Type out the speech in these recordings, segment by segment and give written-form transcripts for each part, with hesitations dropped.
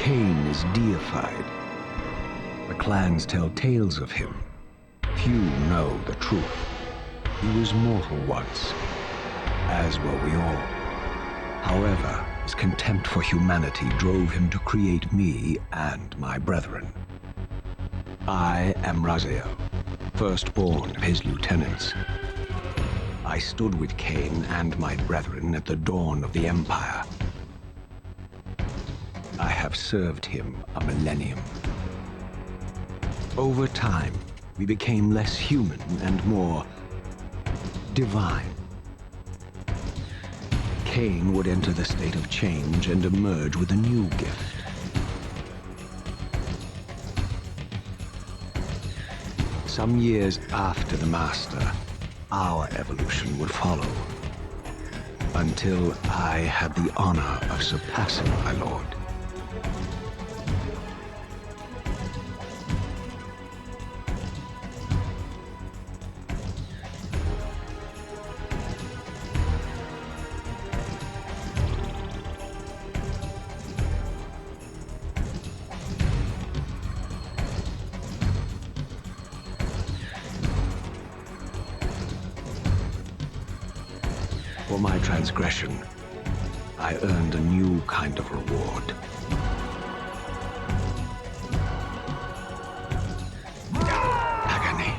Kain is deified. The clans tell tales of him. Few know the truth. He was mortal once, as were we all. However, his contempt for humanity drove him to create me and my brethren. I am Raziel, firstborn of his lieutenants. I stood with Kain and my brethren at the dawn of the Empire. I have served him a millennium. Over time, we became less human and more divine. Kain would enter the state of change and emerge with a new gift. Some years after the Master, our evolution would follow, until I had the honor of surpassing my lord. For my transgression, I earned a new kind of reward. Agony.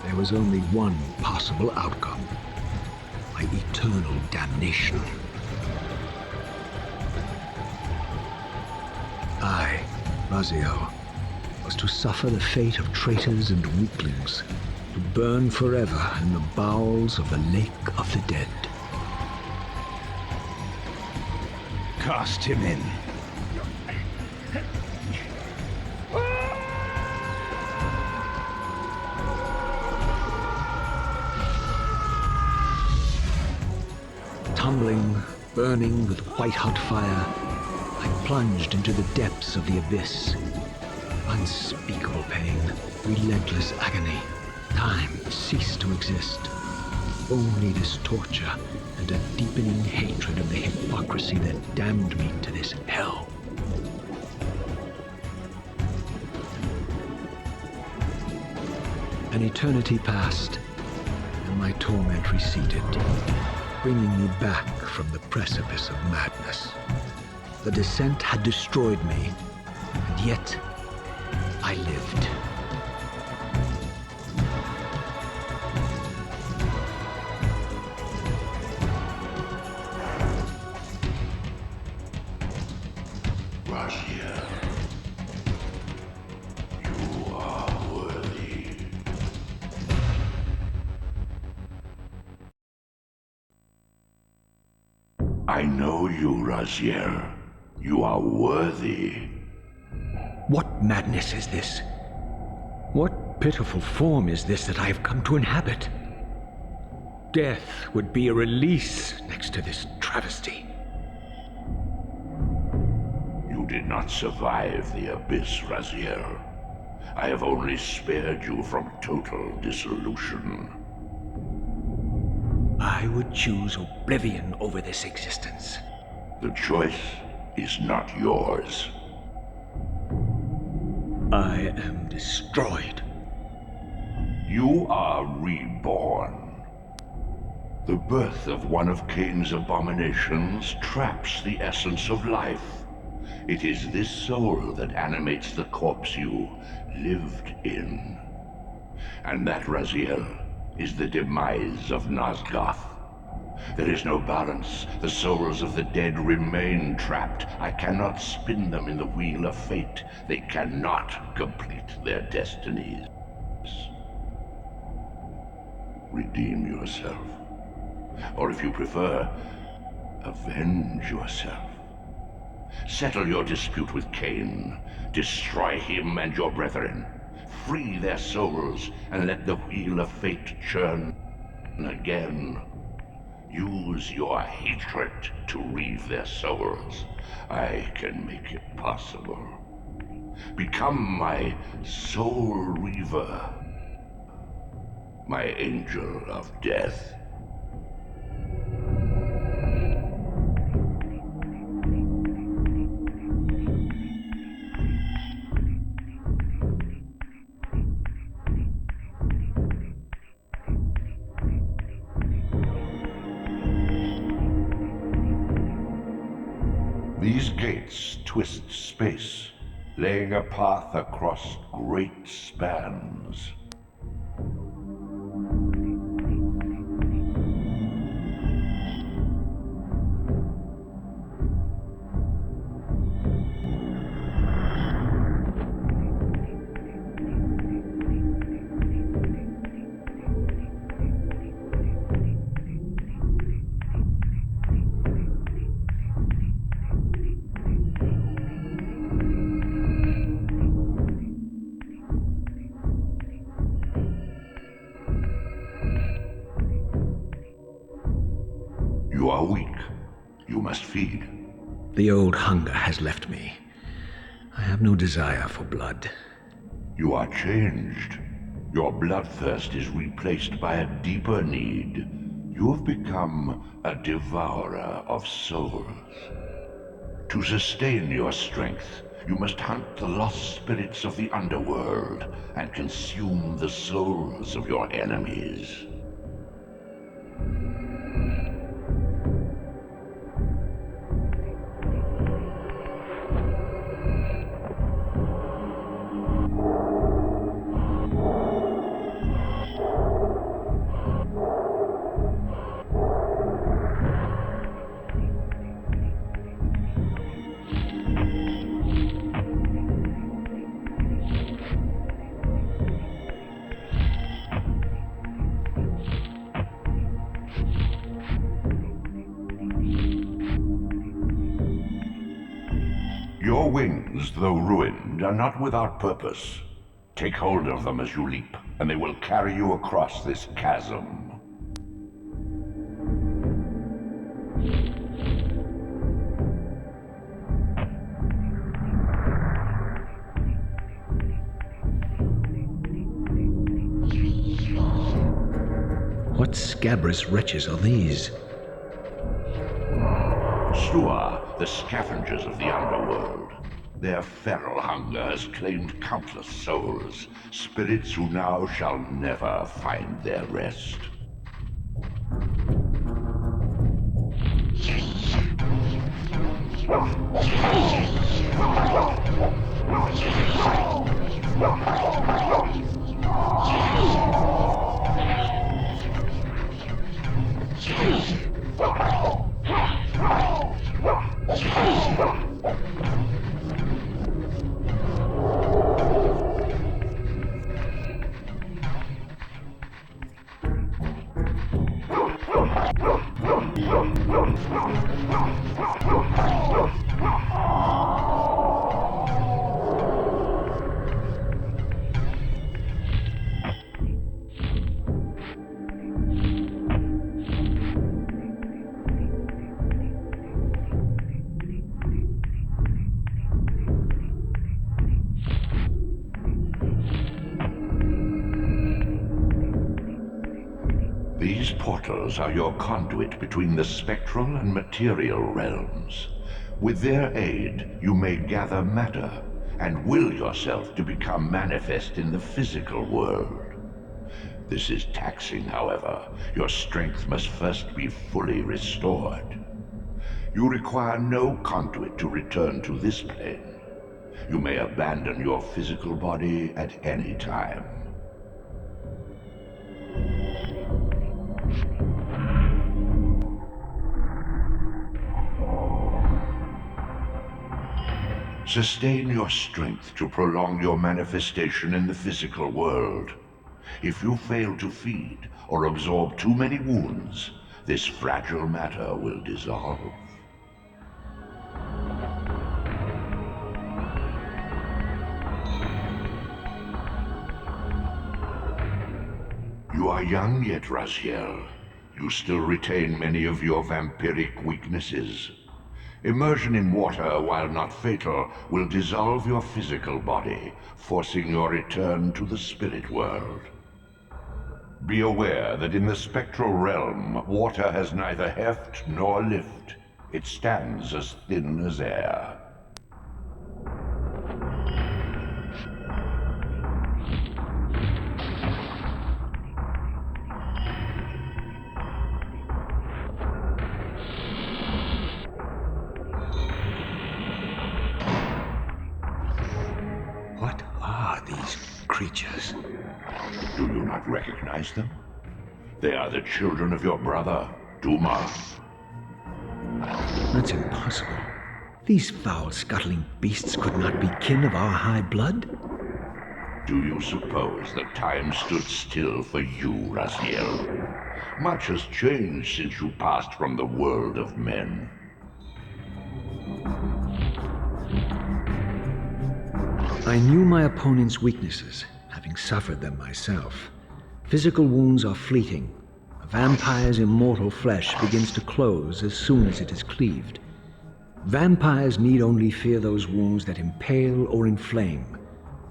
There was only one possible outcome. My eternal damnation. I, Raziel, was to suffer the fate of traitors and weaklings, to burn forever in the bowels of the Lake of the Dead. Cast him in. Tumbling, burning with white-hot fire, I plunged into the depths of the abyss. Unspeakable pain, relentless agony. Time ceased to exist. Only this torture and a deepening hatred of the hypocrisy that damned me to this hell. An eternity passed, and my torment receded, bringing me back from the precipice of madness. The descent had destroyed me, and yet I lived. Raziel, you are worthy. I know you, Raziel. You are worthy. What madness is this? What pitiful form is this that I have come to inhabit? Death would be a release next to this travesty. You did not survive the abyss, Raziel. I have only spared you from total dissolution. I would choose oblivion over this existence. The choice is not yours. I am destroyed. You are reborn. The birth of one of Kain's abominations traps the essence of life. It is this soul that animates the corpse you lived in. And that, Raziel, is the demise of Nosgoth. There is no balance. The souls of the dead remain trapped. I cannot spin them in the wheel of fate. They cannot complete their destinies. Redeem yourself. Or if you prefer, avenge yourself. Settle your dispute with Kain. Destroy him and your brethren. Free their souls and let the wheel of fate churn again. Use your hatred to reave their souls. I can make it possible. Become my soul Reaver, my angel of death. These gates twist space, laying a path across great spans. You are weak. You must feed. The old hunger has left me. I have no desire for blood. You are changed. Your bloodthirst is replaced by a deeper need. You have become a devourer of souls. To sustain your strength, you must hunt the lost spirits of the underworld and consume the souls of your enemies. Your wings, though ruined, are not without purpose. Take hold of them as you leap, and they will carry you across this chasm. What scabrous wretches are these? Stua, the scavengers of the underworld. Their feral hunger has claimed countless souls, spirits who now shall never find their rest. These portals are your conduit between the spectral and material realms. With their aid, you may gather matter and will yourself to become manifest in the physical world. This is taxing, however. Your strength must first be fully restored. You require no conduit to return to this plane. You may abandon your physical body at any time. Sustain your strength to prolong your manifestation in the physical world. If you fail to feed or absorb too many wounds, this fragile matter will dissolve. You are young yet, Raziel. You still retain many of your vampiric weaknesses. Immersion in water, while not fatal, will dissolve your physical body, forcing your return to the spirit world. Be aware that in the spectral realm, water has neither heft nor lift. It stands as thin as air. What are these creatures? Do you not recognize them? They are the children of your brother, Duma. That's impossible. These foul, scuttling beasts could not be kin of our high blood. Do you suppose that time stood still for you, Raziel? Much has changed since you passed from the world of men. I knew my opponent's weaknesses, having suffered them myself. Physical wounds are fleeting. A vampire's immortal flesh begins to close as soon as it is cleaved. Vampires need only fear those wounds that impale or inflame.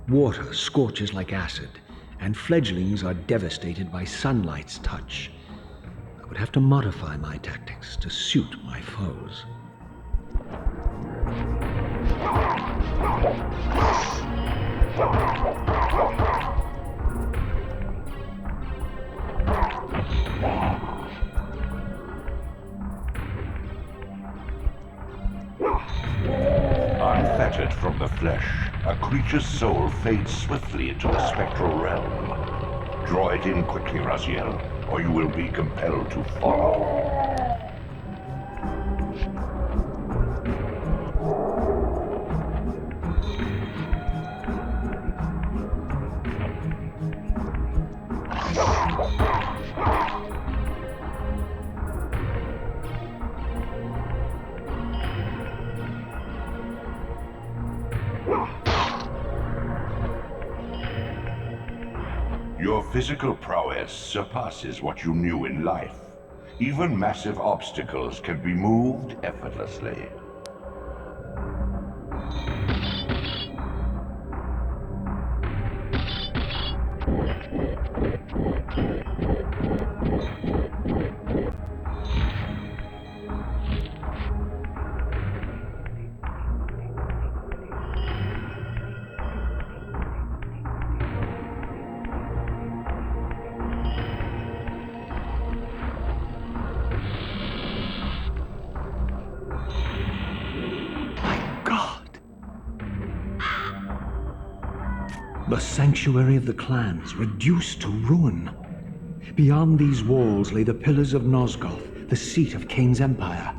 Water scorches like acid, and fledglings are devastated by sunlight's touch. I would have to modify my tactics to suit my foes. Unfettered from the flesh, a creature's soul fades swiftly into the spectral realm. Draw it in quickly, Raziel, or you will be compelled to follow. Your physical prowess surpasses what you knew in life. Even massive obstacles can be moved effortlessly. The sanctuary of the clans, reduced to ruin. Beyond these walls lay the pillars of Nosgoth, the seat of Kain's empire.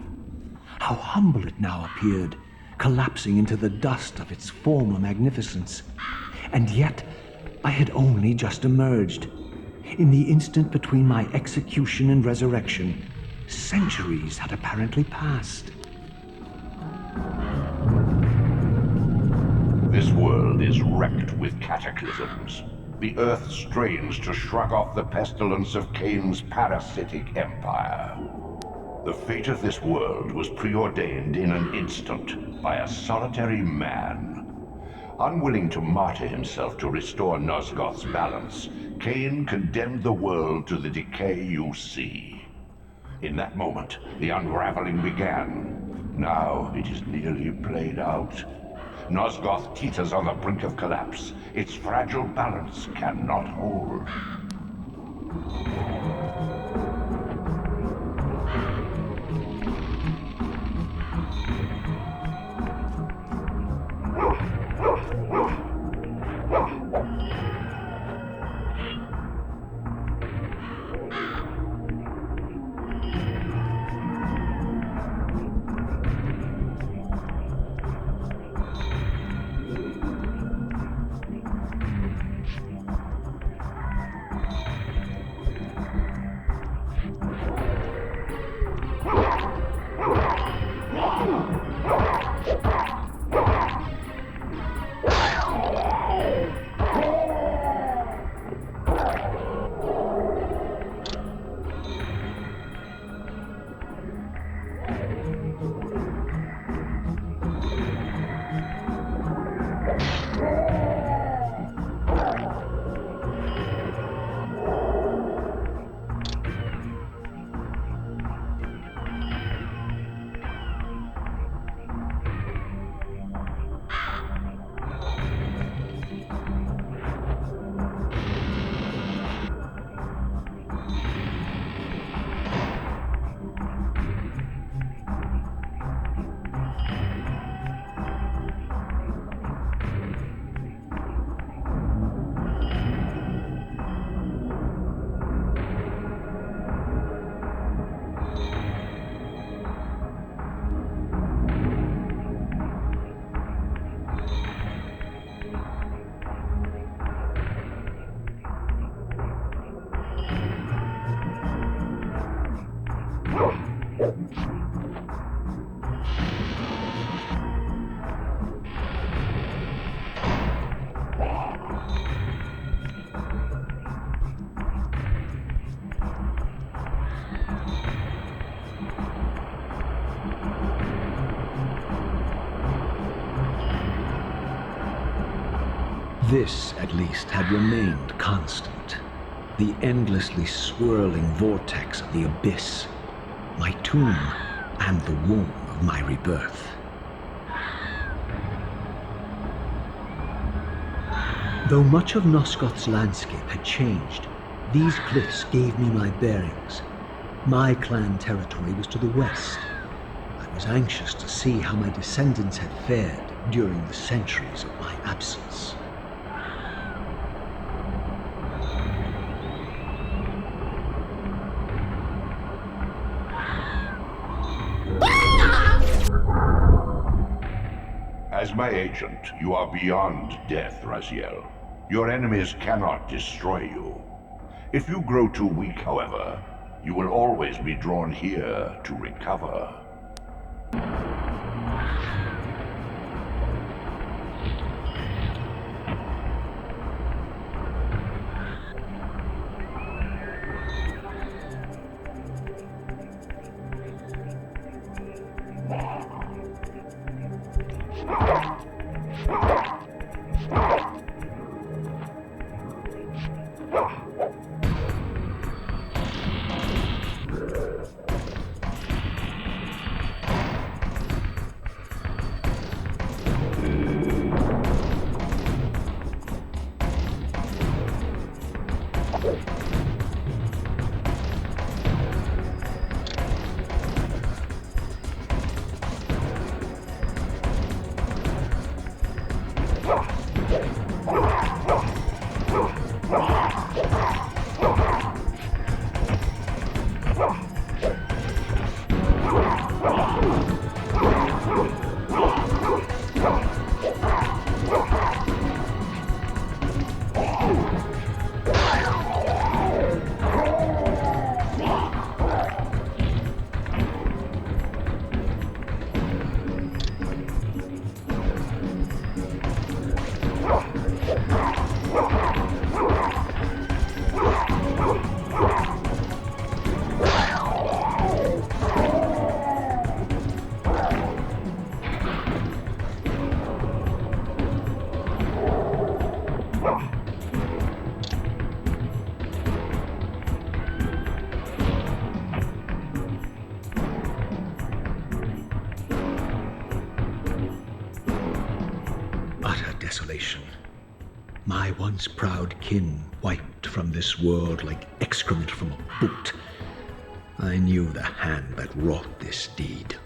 How humble it now appeared, collapsing into the dust of its former magnificence. And yet, I had only just emerged. In the instant between my execution and resurrection, centuries had apparently passed. This world is wrecked with cataclysms. The earth strains to shrug off the pestilence of Kain's parasitic empire. The fate of this world was preordained in an instant by a solitary man. Unwilling to martyr himself to restore Nosgoth's balance, Kain condemned the world to the decay you see. In that moment, the unraveling began. Now it is nearly played out. Nosgoth teeters on the brink of collapse. Its fragile balance cannot hold. This, at least, had remained constant. The endlessly swirling vortex of the abyss. My tomb and the womb of my rebirth. Though much of Nosgoth's landscape had changed, these cliffs gave me my bearings. My clan territory was to the west. I was anxious to see how my descendants had fared during the centuries of my absence. As my agent, you are beyond death, Raziel. Your enemies cannot destroy you. If you grow too weak, however, you will always be drawn here to recover. Desolation. My once proud kin wiped from this world like excrement from a boot. I knew the hand that wrought this deed.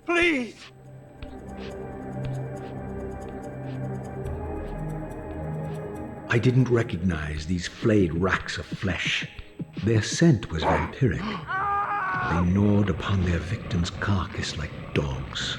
Please! I didn't recognize these flayed racks of flesh. Their scent was vampiric. They gnawed upon their victim's carcass like dogs.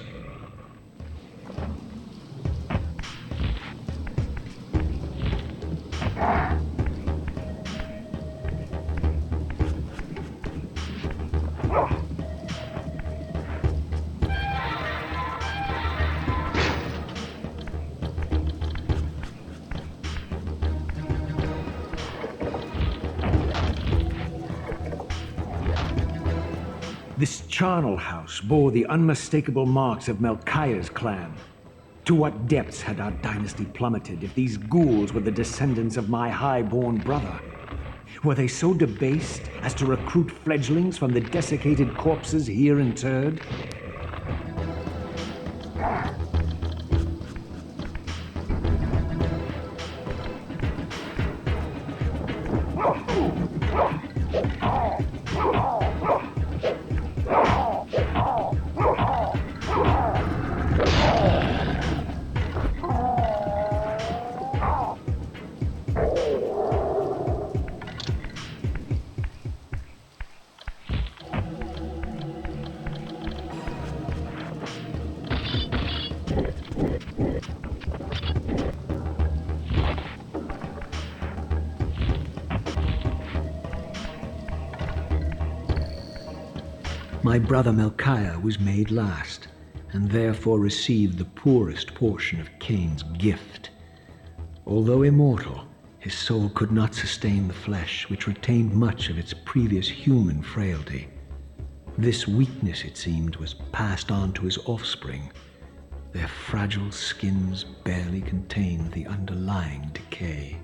This charnel house bore the unmistakable marks of Melchiah's clan. To what depths had our dynasty plummeted if these ghouls were the descendants of my high-born brother? Were they so debased as to recruit fledglings from the desiccated corpses here interred? My brother Melchiah was made last, and therefore received the poorest portion of Kain's gift. Although immortal, his soul could not sustain the flesh, which retained much of its previous human frailty. This weakness, it seemed, was passed on to his offspring. Their fragile skins barely contained the underlying decay.